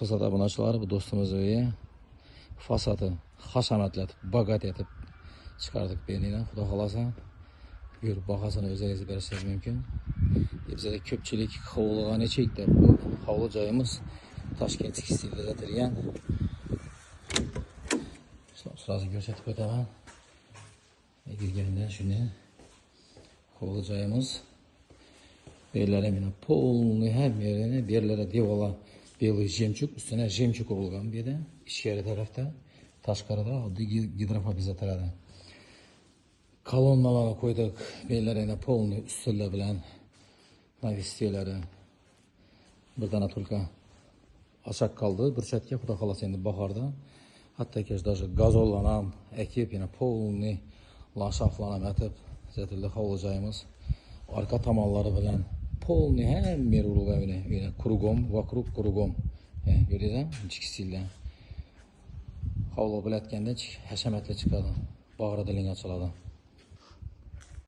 fasad obunachilar, bu do'stimiz uyi fasadi hashamatlatib, bogat etib chiqardik benidan. Xudo xolasa, buyur bahosini o'zingiz berishingiz mumkin. Bizda ko'pchilik hovliga necha deb bu hovli joyimiz Toshkent tekstilda yatilgan. Sırası ko'rsatib o'taman. Girganda shuni hovli joyimiz. Belare mana polniy ham yerini berlari devola belgi jemchuk, ustuna jemchuk bo'lgan bu yerda. Ichkari tarafda, tashqarida oddiy gidrofob bezatiladi. Kolonnalarni qo'ydik. Bellarina polniy ustunlar bilan navistiyaları bir dana tulka aşak kaldı. Bir chatga xudo xolasa endi bahorda hatto даже gazollan ham ekib, yana polniy landshaftlarni atib zatilda hovli joyimiz. Arka tomonlari bilan polniy ham yer urilgan yana kruгом, вокруг kruгом. Görüyorsan, ichki stilda. Hovli bilatganda hashamatli chiqadi. Bag'ri diling ochiladi.